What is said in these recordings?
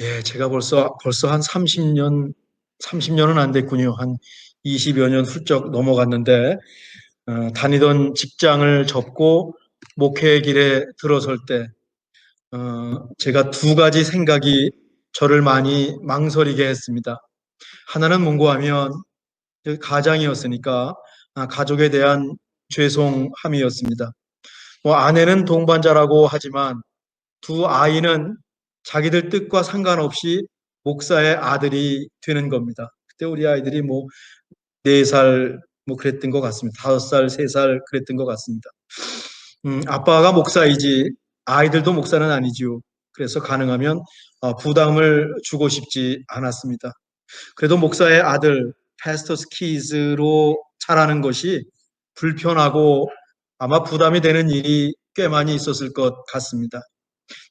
예, 제가 벌써 한 30년은 안 됐군요. 한 20여 년 훌쩍 넘어갔는데, 다니던 직장을 접고 목회의 길에 들어설 때, 제가 두 가지 생각이 저를 많이 망설이게 했습니다. 하나는 뭔고 하면, 가장이었으니까, 가족에 대한 죄송함이었습니다. 뭐, 아내는 동반자라고 하지만, 두 아이는 자기들 뜻과 상관없이 목사의 아들이 되는 겁니다. 그때 우리 아이들이 뭐 4살 뭐 그랬던 것 같습니다. 5살, 3살 그랬던 것 같습니다. 아빠가 목사이지 아이들도 목사는 아니지요. 그래서 가능하면 부담을 주고 싶지 않았습니다. 그래도 목사의 아들, 패스터스 키즈로 자라는 것이 불편하고 아마 부담이 되는 일이 꽤 많이 있었을 것 같습니다.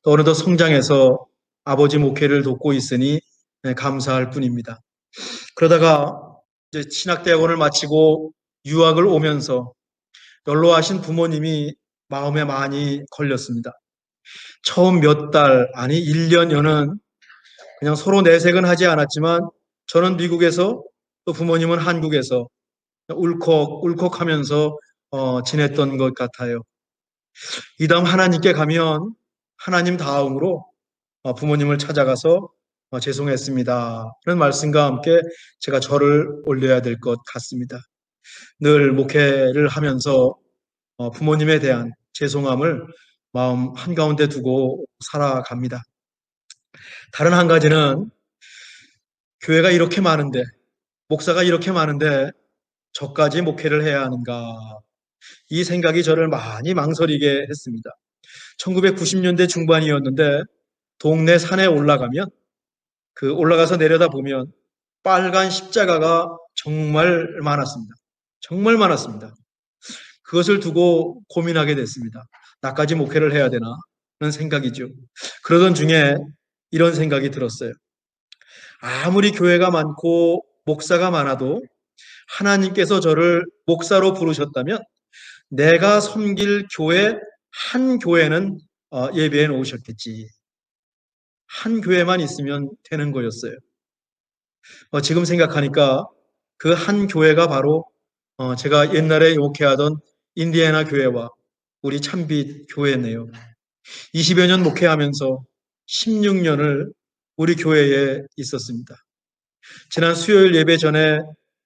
또 어느덧 성장해서 아버지 목회를 돕고 있으니 감사할 뿐입니다. 그러다가 이제 신학대학원을 마치고 유학을 오면서 연로하신 부모님이 마음에 많이 걸렸습니다. 처음 몇 달, 아니 1년여는 그냥 서로 내색은 하지 않았지만 저는 미국에서 또 부모님은 한국에서 울컥울컥하면서 지냈던 것 같아요. 이 다음 하나님께 가면 하나님 다음으로 부모님을 찾아가서 죄송했습니다. 그런 말씀과 함께 제가 절을 올려야 될 것 같습니다. 늘 목회를 하면서 부모님에 대한 죄송함을 마음 한가운데 두고 살아갑니다. 다른 한 가지는 교회가 이렇게 많은데, 목사가 이렇게 많은데 저까지 목회를 해야 하는가? 이 생각이 저를 많이 망설이게 했습니다. 1990년대 중반이었는데 동네 산에 올라가면 올라가서 내려다 보면 빨간 십자가가 정말 많았습니다. 정말 많았습니다. 그것을 두고 고민하게 됐습니다. 나까지 목회를 해야 되나? 하는 생각이죠. 그러던 중에 이런 생각이 들었어요. 아무리 교회가 많고 목사가 많아도 하나님께서 저를 목사로 부르셨다면 내가 섬길 교회 한 교회는 예배해 놓으셨겠지. 한 교회만 있으면 되는 거였어요. 지금 생각하니까 그 한 교회가 바로 제가 옛날에 목회하던 인디애나 교회와 우리 참빛 교회네요. 20여 년 목회하면서 16년을 우리 교회에 있었습니다. 지난 수요일 예배 전에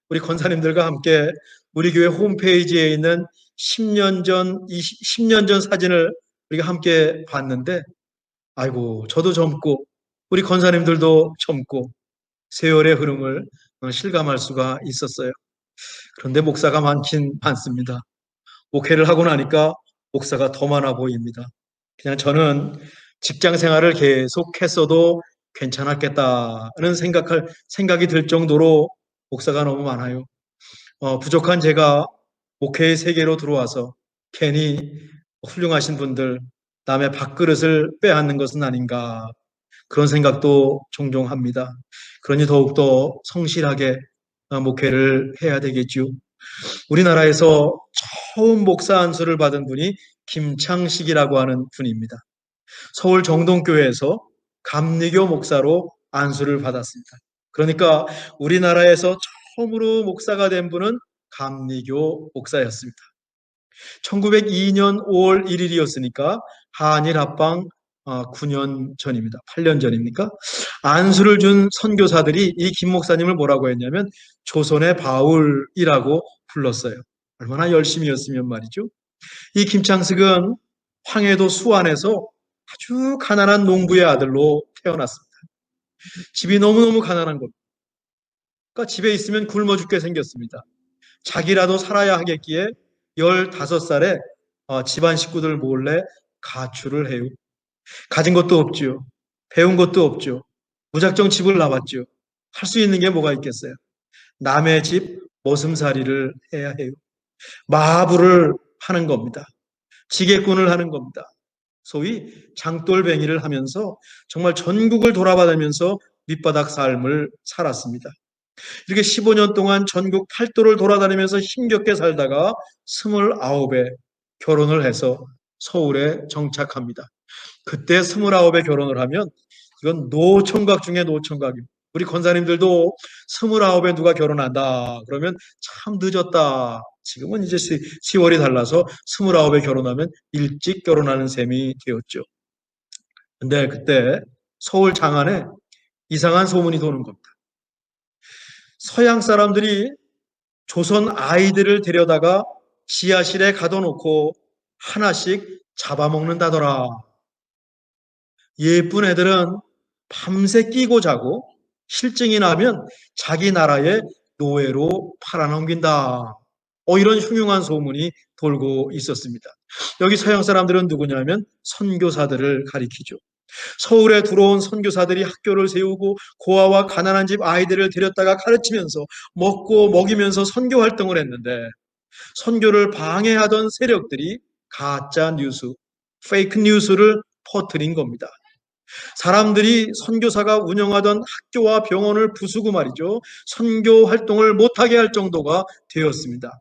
우리 권사님들과 함께 우리 교회 홈페이지에 있는 10년 전, 10년 전 사진을 우리가 함께 봤는데, 아이고, 저도 젊고, 우리 권사님들도 젊고, 세월의 흐름을 실감할 수가 있었어요. 그런데 목사가 많긴 많습니다. 목회를 하고 나니까 목사가 더 많아 보입니다. 그냥 저는 직장 생활을 계속했어도 괜찮았겠다는 생각이 들 정도로 목사가 너무 많아요. 부족한 제가 목회의 세계로 들어와서 괜히 훌륭하신 분들, 남의 밥그릇을 빼앗는 것은 아닌가 그런 생각도 종종 합니다. 그러니 더욱더 성실하게 목회를 해야 되겠죠. 우리나라에서 처음 목사 안수를 받은 분이 김창식이라고 하는 분입니다. 서울 정동교회에서 감리교 목사로 안수를 받았습니다. 그러니까 우리나라에서 처음으로 목사가 된 분은 감리교 목사였습니다. 1902년 5월 1일이었으니까 한일 합방 9년 전입니다. 8년 전입니까? 안수를 준 선교사들이 이 김 목사님을 뭐라고 했냐면 조선의 바울이라고 불렀어요. 얼마나 열심히 였으면 말이죠. 이 김창식은 황해도 수안에서 아주 가난한 농부의 아들로 태어났습니다. 집이 너무너무 가난한 겁니다. 그러니까 집에 있으면 굶어 죽게 생겼습니다. 자기라도 살아야 하겠기에 15살에 집안 식구들 몰래 가출을 해요. 가진 것도 없죠. 배운 것도 없죠. 무작정 집을 나왔죠. 할 수 있는 게 뭐가 있겠어요? 남의 집 머슴살이를 해야 해요. 마부를 하는 겁니다. 지게꾼을 하는 겁니다. 소위 장돌뱅이를 하면서 정말 전국을 돌아다니면서 밑바닥 삶을 살았습니다. 이렇게 15년 동안 전국 팔도를 돌아다니면서 힘겹게 살다가 29에 결혼을 해서 서울에 정착합니다. 그때 29에 결혼을 하면 이건 노총각 중에 노총각입니다. 우리 권사님들도 29에 누가 결혼한다 그러면 참 늦었다. 지금은 이제 10월이 달라서 29에 결혼하면 일찍 결혼하는 셈이 되었죠. 근데 그때 서울 장안에 이상한 소문이 도는 겁니다. 서양 사람들이 조선 아이들을 데려다가 지하실에 가둬놓고 하나씩 잡아먹는다더라. 예쁜 애들은 밤새 끼고 자고 실증이 나면 자기 나라의 노예로 팔아넘긴다. 이런 흉흉한 소문이 돌고 있었습니다. 여기 서양 사람들은 누구냐면 선교사들을 가리키죠. 서울에 들어온 선교사들이 학교를 세우고 고아와 가난한 집 아이들을 데렸다가 가르치면서 먹고 먹이면서 선교 활동을 했는데 선교를 방해하던 세력들이 가짜 뉴스, 페이크 뉴스를 퍼뜨린 겁니다. 사람들이 선교사가 운영하던 학교와 병원을 부수고 말이죠. 선교 활동을 못하게 할 정도가 되었습니다.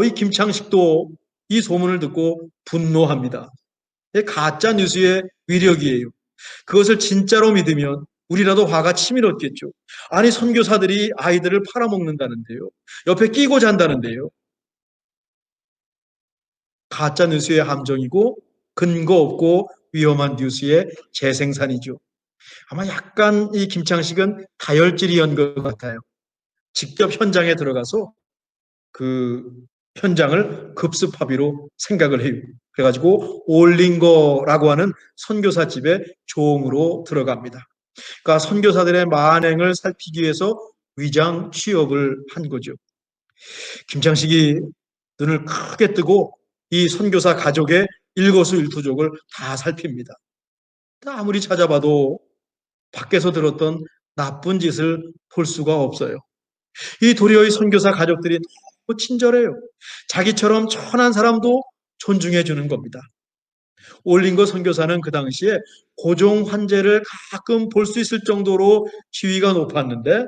이 김창식도 이 소문을 듣고 분노합니다. 가짜 뉴스의 위력이에요. 그것을 진짜로 믿으면 우리라도 화가 치밀었겠죠. 아니 선교사들이 아이들을 팔아먹는다는데요. 옆에 끼고 잔다는데요. 가짜 뉴스의 함정이고 근거 없고 위험한 뉴스의 재생산이죠. 아마 약간 이 김창식은 다혈질이었던 것 같아요. 직접 현장에 들어가서 그 현장을 급습하비로 생각을 해요. 그래가지고 올린거라고 하는 선교사 집에 종으로 들어갑니다. 그러니까 선교사들의 만행을 살피기 위해서 위장 취업을 한 거죠. 김창식이 눈을 크게 뜨고 이 선교사 가족의 일거수일투족을 다 살핍니다. 아무리 찾아봐도 밖에서 들었던 나쁜 짓을 볼 수가 없어요. 이 도리어 이 선교사 가족들이 너무 친절해요. 자기처럼 천한 사람도 존중해 주는 겁니다. 올린거 선교사는 그 당시에 고종 환제를 가끔 볼 수 있을 정도로 지위가 높았는데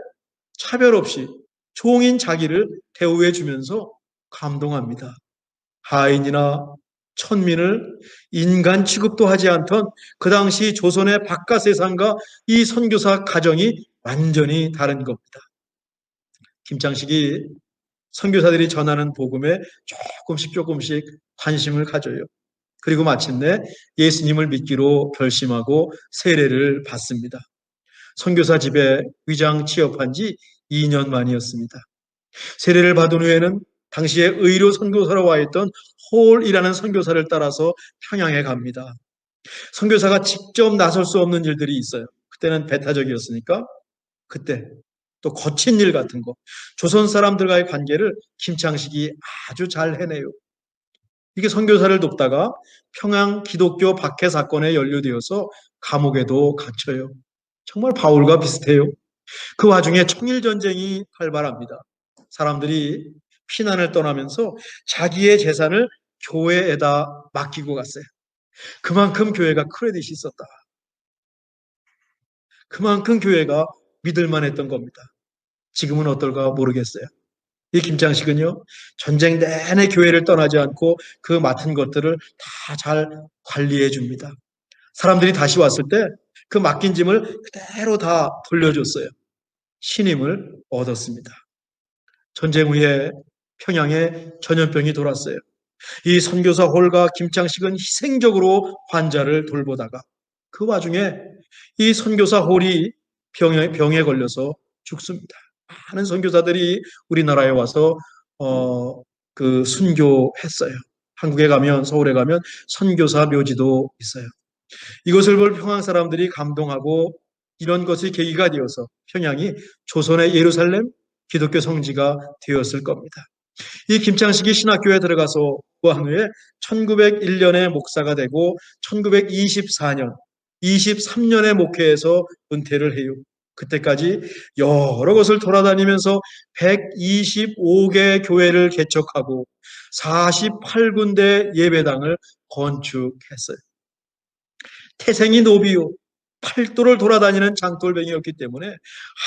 차별 없이 종인 자기를 대우해 주면서 감동합니다. 하인이나 천민을 인간 취급도 하지 않던 그 당시 조선의 바깥 세상과 이 선교사 가정이 완전히 다른 겁니다. 김창식이 선교사들이 전하는 복음에 조금씩 관심을 가져요. 그리고 마침내 예수님을 믿기로 결심하고 세례를 받습니다. 선교사 집에 위장 취업한 지 2년 만이었습니다. 세례를 받은 후에는 당시에 의료 선교사로 와 있던 홀이라는 선교사를 따라서 평양에 갑니다. 선교사가 직접 나설 수 없는 일들이 있어요. 그때는 배타적이었으니까 그때 또 거친 일 같은 거 조선 사람들과의 관계를 김창식이 아주 잘 해내요. 이게 선교사를 돕다가 평양 기독교 박해 사건에 연루되어서 감옥에도 갇혀요. 정말 바울과 비슷해요. 그 와중에 청일전쟁이 활발합니다. 사람들이 피난을 떠나면서 자기의 재산을 교회에다 맡기고 갔어요. 그만큼 교회가 크레딧이 있었다. 그만큼 교회가 믿을만 했던 겁니다. 지금은 어떨까 모르겠어요. 이 김장식은요, 전쟁 내내 교회를 떠나지 않고 그 맡은 것들을 다 잘 관리해 줍니다. 사람들이 다시 왔을 때 그 맡긴 짐을 그대로 다 돌려줬어요. 신임을 얻었습니다. 전쟁 후에 평양에 전염병이 돌았어요. 이 선교사 홀과 김창식은 희생적으로 환자를 돌보다가 그 와중에 이 선교사 홀이 병에 걸려서 죽습니다. 많은 선교사들이 우리나라에 와서 순교했어요. 한국에 가면 서울에 가면 선교사 묘지도 있어요. 이것을 볼 평양 사람들이 감동하고 이런 것이 계기가 되어서 평양이 조선의 예루살렘 기독교 성지가 되었을 겁니다. 이 김창식이 신학교에 들어가서 구한 후에 1901년에 목사가 되고 1924년, 23년에 목회에서 은퇴를 해요. 그때까지 여러 곳을 돌아다니면서 125개 교회를 개척하고 48군데 예배당을 건축했어요. 태생이 노비요. 팔도를 돌아다니는 장돌뱅이였기 때문에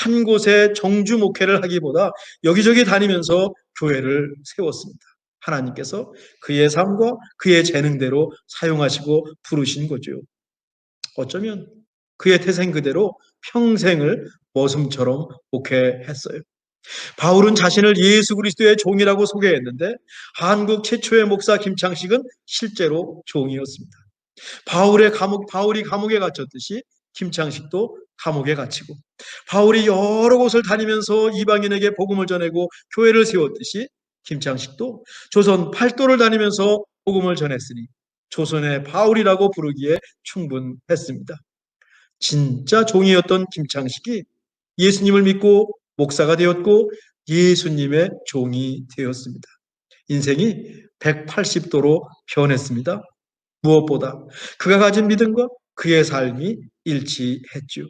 한 곳에 정주 목회를 하기보다 여기저기 다니면서 교회를 세웠습니다. 하나님께서 그의 삶과 그의 재능대로 사용하시고 부르신 거죠. 어쩌면 그의 태생 그대로 평생을 머슴처럼 목회했어요. 바울은 자신을 예수 그리스도의 종이라고 소개했는데 한국 최초의 목사 김창식은 실제로 종이었습니다. 바울이 감옥에 갇혔듯이 김창식도 감옥에 갇히고, 바울이 여러 곳을 다니면서 이방인에게 복음을 전하고 교회를 세웠듯이 김창식도 조선 팔도를 다니면서 복음을 전했으니 조선의 바울이라고 부르기에 충분했습니다. 진짜 종이었던 김창식이 예수님을 믿고 목사가 되었고 예수님의 종이 되었습니다. 인생이 180도로 변했습니다. 무엇보다 그가 가진 믿음과 그의 삶이 일치했죠.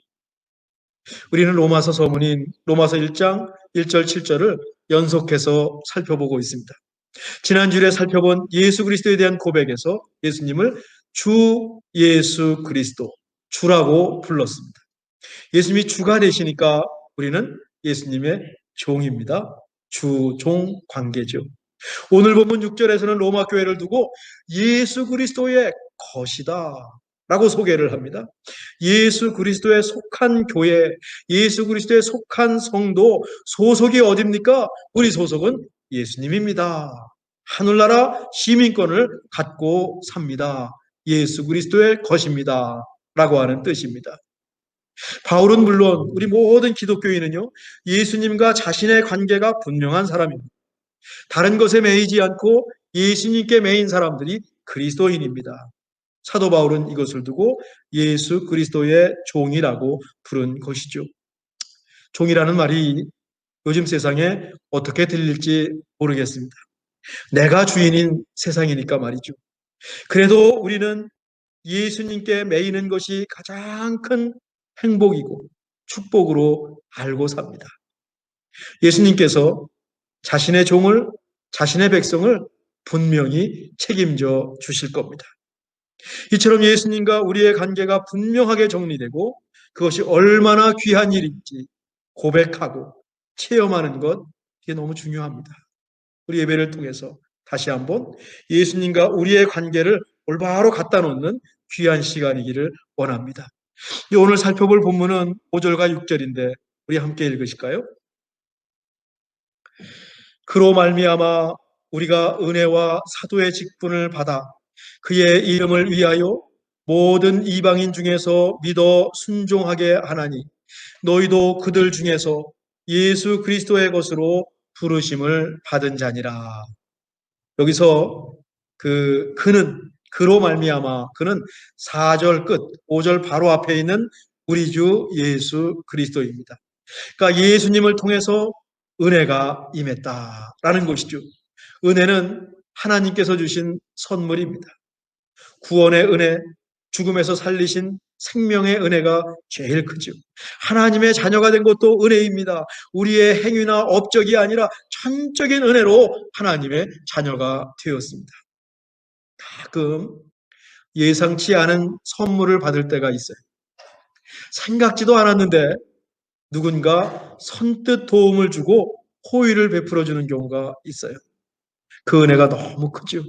우리는 로마서 서문인 로마서 1장 1절 7절을 연속해서 살펴보고 있습니다. 지난주에 살펴본 예수 그리스도에 대한 고백에서 예수님을 주 예수 그리스도, 주라고 불렀습니다. 예수님이 주가 되시니까 우리는 예수님의 종입니다. 주, 종 관계죠. 오늘 본문 6절에서는 로마 교회를 두고 예수 그리스도의 것이다 라고 소개를 합니다. 예수 그리스도에 속한 교회, 예수 그리스도에 속한 성도, 소속이 어딥니까? 우리 소속은 예수님입니다. 하늘나라 시민권을 갖고 삽니다. 예수 그리스도의 것입니다 라고 하는 뜻입니다. 바울은 물론 우리 모든 기독교인은요, 예수님과 자신의 관계가 분명한 사람입니다. 다른 것에 매이지 않고 예수님께 매인 사람들이 그리스도인입니다. 사도 바울은 이것을 두고 예수 그리스도의 종이라고 부른 것이죠. 종이라는 말이 요즘 세상에 어떻게 들릴지 모르겠습니다. 내가 주인인 세상이니까 말이죠. 그래도 우리는 예수님께 매이는 것이 가장 큰 행복이고 축복으로 알고 삽니다. 예수님께서 자신의 종을, 자신의 백성을 분명히 책임져 주실 겁니다. 이처럼 예수님과 우리의 관계가 분명하게 정리되고 그것이 얼마나 귀한 일인지 고백하고 체험하는 것, 이게 너무 중요합니다. 우리 예배를 통해서 다시 한번 예수님과 우리의 관계를 올바로 갖다 놓는 귀한 시간이기를 원합니다. 오늘 살펴볼 본문은 5절과 6절인데 우리 함께 읽으실까요? 그로 말미암아 우리가 은혜와 사도의 직분을 받아 그의 이름을 위하여 모든 이방인 중에서 믿어 순종하게 하나니 너희도 그들 중에서 예수 그리스도의 것으로 부르심을 받은 자니라. 여기서 그로 말미암아, 그는 4절 끝 5절 바로 앞에 있는 우리 주 예수 그리스도입니다. 그러니까 예수님을 통해서 은혜가 임했다라는 것이죠. 은혜는 하나님께서 주신 선물입니다. 구원의 은혜, 죽음에서 살리신 생명의 은혜가 제일 크죠. 하나님의 자녀가 된 것도 은혜입니다. 우리의 행위나 업적이 아니라 전적인 은혜로 하나님의 자녀가 되었습니다. 가끔 예상치 않은 선물을 받을 때가 있어요. 생각지도 않았는데 누군가 선뜻 도움을 주고 호의를 베풀어 주는 경우가 있어요. 그 은혜가 너무 크죠.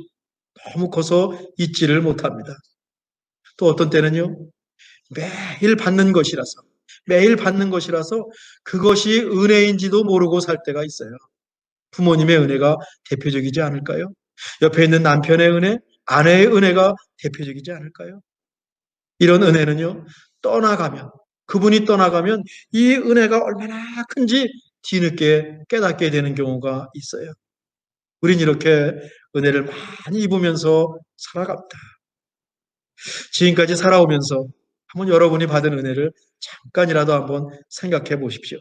너무 커서 잊지를 못합니다. 또 어떤 때는요, 매일 받는 것이라서 그것이 은혜인지도 모르고 살 때가 있어요. 부모님의 은혜가 대표적이지 않을까요? 옆에 있는 남편의 은혜, 아내의 은혜가 대표적이지 않을까요? 이런 은혜는요, 그분이 떠나가면 이 은혜가 얼마나 큰지 뒤늦게 깨닫게 되는 경우가 있어요. 우린 이렇게 은혜를 많이 입으면서 살아갑니다. 지금까지 살아오면서 한번 여러분이 받은 은혜를 잠깐이라도 한번 생각해 보십시오.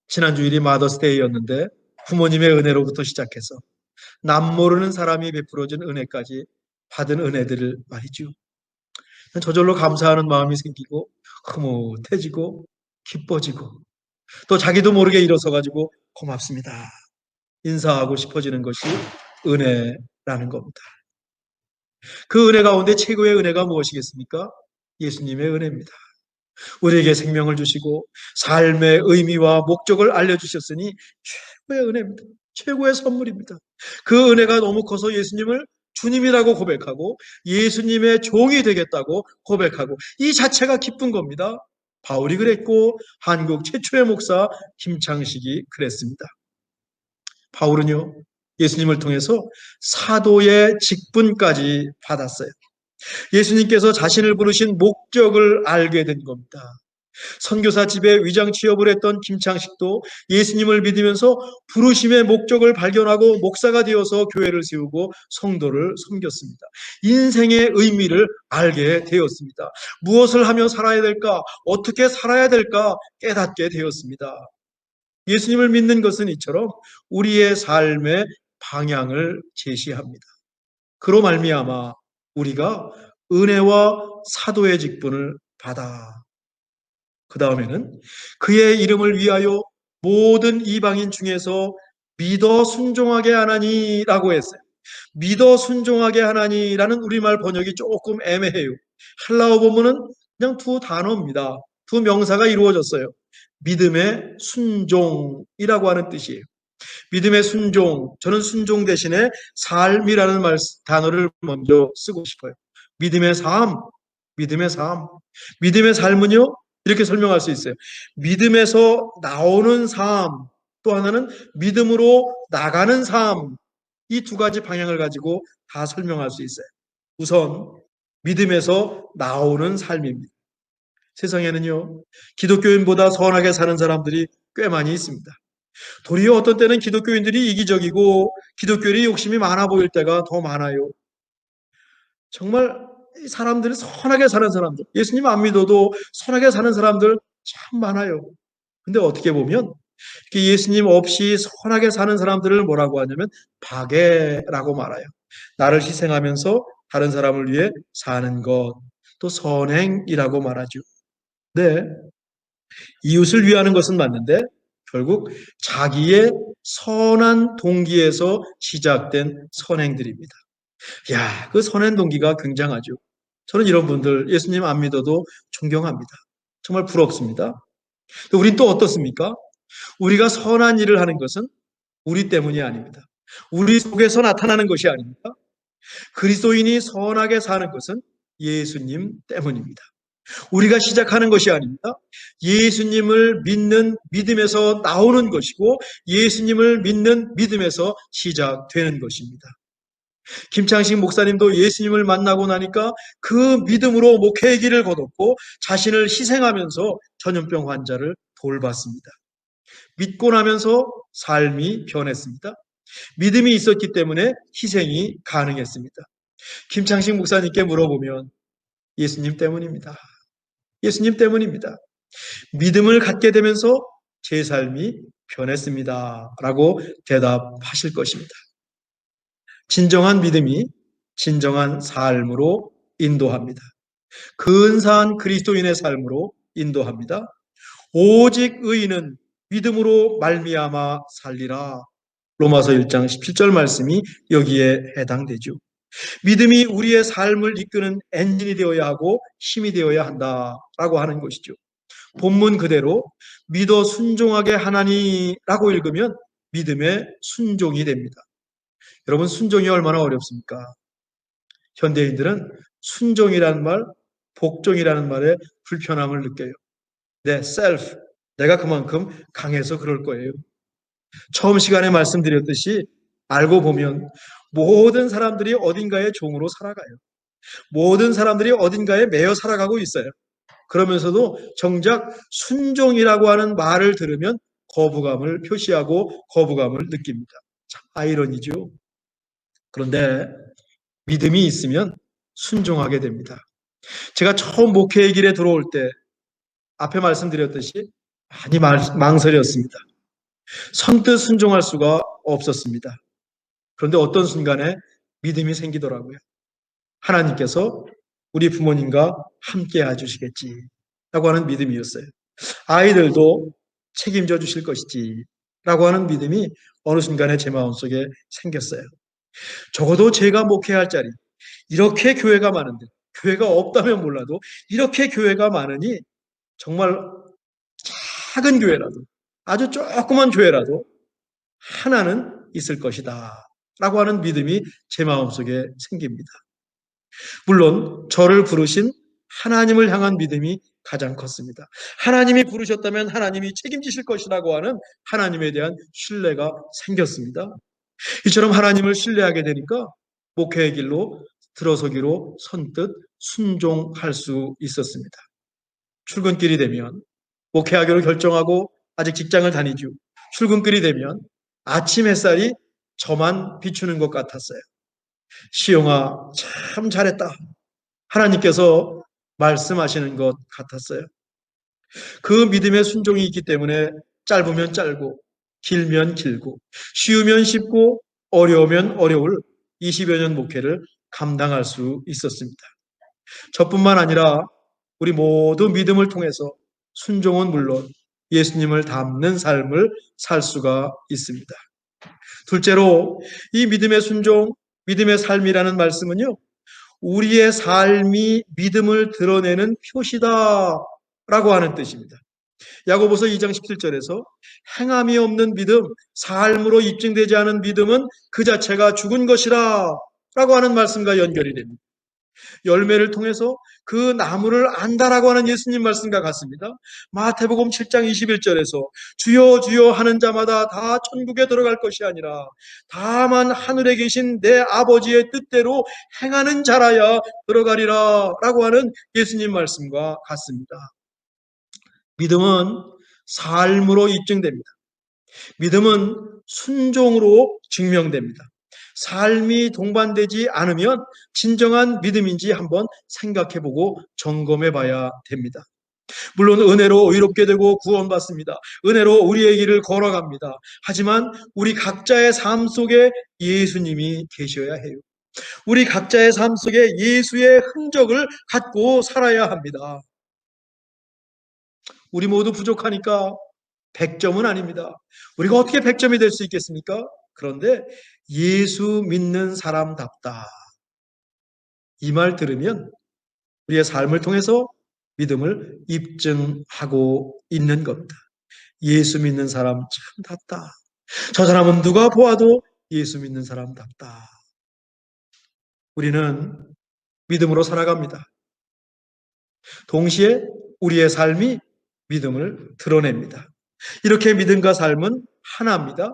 지난 주일이 마더스데이였는데 부모님의 은혜로부터 시작해서 남 모르는 사람이 베풀어준 은혜까지 받은 은혜들을 말이죠. 저절로 감사하는 마음이 생기고 흐뭇해지고 기뻐지고 또 자기도 모르게 일어서가지고 고맙습니다. 인사하고 싶어지는 것이 은혜라는 겁니다. 그 은혜 가운데 최고의 은혜가 무엇이겠습니까? 예수님의 은혜입니다. 우리에게 생명을 주시고 삶의 의미와 목적을 알려주셨으니 최고의 은혜입니다. 최고의 선물입니다. 그 은혜가 너무 커서 예수님을 주님이라고 고백하고 예수님의 종이 되겠다고 고백하고 이 자체가 기쁜 겁니다. 바울이 그랬고 한국 최초의 목사 김창식이 그랬습니다. 바울은요, 예수님을 통해서 사도의 직분까지 받았어요. 예수님께서 자신을 부르신 목적을 알게 된 겁니다. 선교사 집에 위장 취업을 했던 김창식도 예수님을 믿으면서 부르심의 목적을 발견하고 목사가 되어서 교회를 세우고 성도를 섬겼습니다. 인생의 의미를 알게 되었습니다. 무엇을 하며 살아야 될까? 어떻게 살아야 될까? 깨닫게 되었습니다. 예수님을 믿는 것은 이처럼 우리의 삶의 방향을 제시합니다. 그로 말미암아 우리가 은혜와 사도의 직분을 받아 그 다음에는 그의 이름을 위하여 모든 이방인 중에서 믿어 순종하게 하나니라고 했어요. 믿어 순종하게 하나니라는 우리말 번역이 조금 애매해요. 헬라어 본문은 그냥 두 단어입니다. 두 명사가 이루어졌어요. 믿음의 순종이라고 하는 뜻이에요. 믿음의 순종, 저는 순종 대신에 삶이라는 단어를 먼저 쓰고 싶어요. 믿음의 삶, 믿음의 삶. 믿음의 삶은요, 이렇게 설명할 수 있어요. 믿음에서 나오는 삶, 또 하나는 믿음으로 나가는 삶. 이 두 가지 방향을 가지고 다 설명할 수 있어요. 우선 믿음에서 나오는 삶입니다. 세상에는요, 기독교인보다 선하게 사는 사람들이 꽤 많이 있습니다. 도리어 어떤 때는 기독교인들이 이기적이고 기독교인이 욕심이 많아 보일 때가 더 많아요. 정말 사람들이 선하게 사는 사람들, 예수님 안 믿어도 선하게 사는 사람들 참 많아요. 근데 어떻게 보면 예수님 없이 선하게 사는 사람들을 뭐라고 하냐면 박애라고 말해요. 나를 희생하면서 다른 사람을 위해 사는 것, 또 선행이라고 말하죠. 네, 이웃을 위하는 것은 맞는데 결국 자기의 선한 동기에서 시작된 선행들입니다. 야, 그 선한 동기가 굉장하죠. 저는 이런 분들 예수님 안 믿어도 존경합니다. 정말 부럽습니다. 우린 또 어떻습니까? 우리가 선한 일을 하는 것은 우리 때문이 아닙니다. 우리 속에서 나타나는 것이 아닙니다. 그리스도인이 선하게 사는 것은 예수님 때문입니다. 우리가 시작하는 것이 아닙니다. 예수님을 믿는 믿음에서 나오는 것이고 예수님을 믿는 믿음에서 시작되는 것입니다. 김창식 목사님도 예수님을 만나고 나니까 그 믿음으로 목회의 길을 거뒀고 자신을 희생하면서 전염병 환자를 돌봤습니다. 믿고 나면서 삶이 변했습니다. 믿음이 있었기 때문에 희생이 가능했습니다. 김창식 목사님께 물어보면 예수님 때문입니다. 예수님 때문입니다. 믿음을 갖게 되면서 제 삶이 변했습니다. 라고 대답하실 것입니다. 진정한 믿음이 진정한 삶으로 인도합니다. 근사한 그리스도인의 삶으로 인도합니다. 오직 의인은 믿음으로 말미암아 살리라. 로마서 1장 17절 말씀이 여기에 해당되죠. 믿음이 우리의 삶을 이끄는 엔진이 되어야 하고 힘이 되어야 한다라고 하는 것이죠. 본문 그대로 믿어 순종하게 하나니라고 읽으면 믿음의 순종이 됩니다. 여러분, 순종이 얼마나 어렵습니까? 현대인들은 순종이라는 말, 복종이라는 말에 불편함을 느껴요. 내 self, 내가 그만큼 강해서 그럴 거예요. 처음 시간에 말씀드렸듯이 알고 보면 모든 사람들이 어딘가에 종으로 살아가요. 모든 사람들이 어딘가에 매여 살아가고 있어요. 그러면서도 정작 순종이라고 하는 말을 들으면 거부감을 표시하고 거부감을 느낍니다. 참 아이러니죠. 그런데 믿음이 있으면 순종하게 됩니다. 제가 처음 목회의 길에 들어올 때 앞에 말씀드렸듯이 많이 망설였습니다. 선뜻 순종할 수가 없었습니다. 그런데 어떤 순간에 믿음이 생기더라고요. 하나님께서 우리 부모님과 함께 해주시겠지 라고 하는 믿음이었어요. 아이들도 책임져 주실 것이지 라고 하는 믿음이 어느 순간에 제 마음속에 생겼어요. 적어도 제가 목회할 자리, 이렇게 교회가 많은데, 교회가 없다면 몰라도 이렇게 교회가 많으니 정말 작은 교회라도, 아주 조그만 교회라도 하나는 있을 것이다 라고 하는 믿음이 제 마음속에 생깁니다. 물론 저를 부르신 하나님을 향한 믿음이 가장 컸습니다. 하나님이 부르셨다면 하나님이 책임지실 것이라고 하는 하나님에 대한 신뢰가 생겼습니다. 이처럼 하나님을 신뢰하게 되니까 목회의 길로 들어서기로 선뜻 순종할 수 있었습니다. 출근길이 되면 목회하기로 결정하고 아직 직장을 다니죠. 출근길이 되면 아침 햇살이 저만 비추는 것 같았어요. 시영아, 참 잘했다. 하나님께서 말씀하시는 것 같았어요. 그 믿음의 순종이 있기 때문에 짧으면 짧고 길면 길고 쉬우면 쉽고 어려우면 어려울 20여 년 목회를 감당할 수 있었습니다. 저뿐만 아니라 우리 모두 믿음을 통해서 순종은 물론 예수님을 닮는 삶을 살 수가 있습니다. 둘째로 이 믿음의 순종, 믿음의 삶이라는 말씀은요, 우리의 삶이 믿음을 드러내는 표시다라고 하는 뜻입니다. 야고보서 2장 17절에서 행함이 없는 믿음, 삶으로 입증되지 않은 믿음은 그 자체가 죽은 것이라 라고 하는 말씀과 연결이 됩니다. 열매를 통해서 그 나무를 안다라고 하는 예수님 말씀과 같습니다. 마태복음 7장 21절에서 주여 주여 하는 자마다 다 천국에 들어갈 것이 아니라 다만 하늘에 계신 내 아버지의 뜻대로 행하는 자라야 들어가리라 라고 하는 예수님 말씀과 같습니다. 믿음은 삶으로 입증됩니다. 믿음은 순종으로 증명됩니다. 삶이 동반되지 않으면 진정한 믿음인지 한번 생각해보고 점검해봐야 됩니다. 물론 은혜로 의롭게 되고 구원받습니다. 은혜로 우리의 길을 걸어갑니다. 하지만 우리 각자의 삶 속에 예수님이 계셔야 해요. 우리 각자의 삶 속에 예수의 흔적을 갖고 살아야 합니다. 우리 모두 부족하니까 100점은 아닙니다. 우리가 어떻게 100점이 될 수 있겠습니까? 그런데 예수 믿는 사람답다. 이 말 들으면 우리의 삶을 통해서 믿음을 입증하고 있는 겁니다. 예수 믿는 사람 참답다. 저 사람은 누가 보아도 예수 믿는 사람답다. 우리는 믿음으로 살아갑니다. 동시에 우리의 삶이 믿음을 드러냅니다. 이렇게 믿음과 삶은 하나입니다.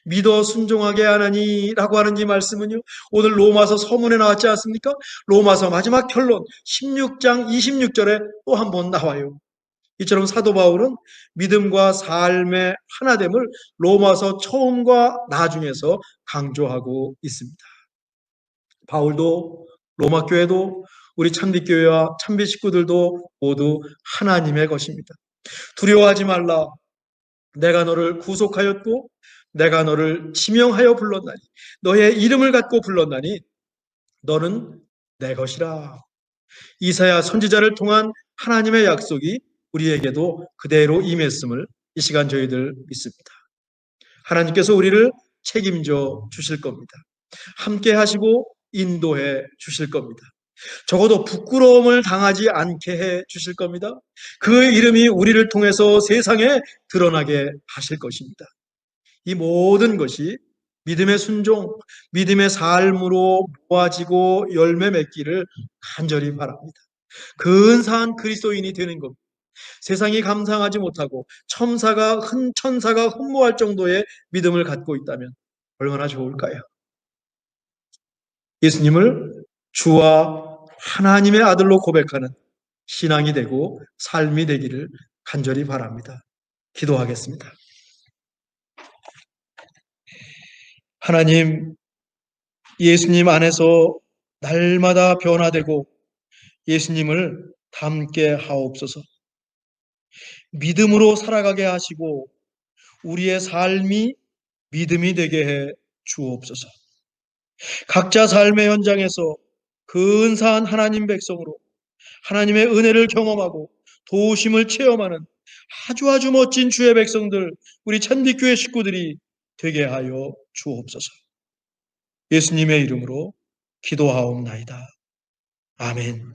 믿어 순종하게 하나니라고 하는 이 말씀은요, 오늘 로마서 서문에 나왔지 않습니까? 로마서 마지막 결론 16장 26절에 또 한 번 나와요. 이처럼 사도 바울은 믿음과 삶의 하나됨을 로마서 처음과 나중에서 강조하고 있습니다. 바울도 로마 교회도 우리 참빛교회와 참빛 식구들도 모두 하나님의 것입니다. 두려워하지 말라. 내가 너를 구속하였고 내가 너를 지명하여 불렀나니 너의 이름을 갖고 불렀나니 너는 내 것이라. 이사야 선지자를 통한 하나님의 약속이 우리에게도 그대로 임했음을 이 시간 저희들 믿습니다. 하나님께서 우리를 책임져 주실 겁니다. 함께 하시고 인도해 주실 겁니다. 적어도 부끄러움을 당하지 않게 해 주실 겁니다. 그 이름이 우리를 통해서 세상에 드러나게 하실 것입니다. 이 모든 것이 믿음의 순종, 믿음의 삶으로 모아지고 열매 맺기를 간절히 바랍니다. 근사한 그리스도인이 되는 겁니다. 세상이 감상하지 못하고 천사가 흠모할 정도의 믿음을 갖고 있다면 얼마나 좋을까요? 예수님을 주와 하나님의 아들로 고백하는 신앙이 되고 삶이 되기를 간절히 바랍니다. 기도하겠습니다. 하나님, 예수님 안에서 날마다 변화되고 예수님을 닮게 하옵소서. 믿음으로 살아가게 하시고 우리의 삶이 믿음이 되게 해 주옵소서. 각자 삶의 현장에서 근사한 하나님 백성으로 하나님의 은혜를 경험하고 도우심을 체험하는 아주 멋진 주의 백성들, 우리 찬빛교회 식구들이 되게 하여 주옵소서. 예수님의 이름으로 기도하옵나이다. 아멘.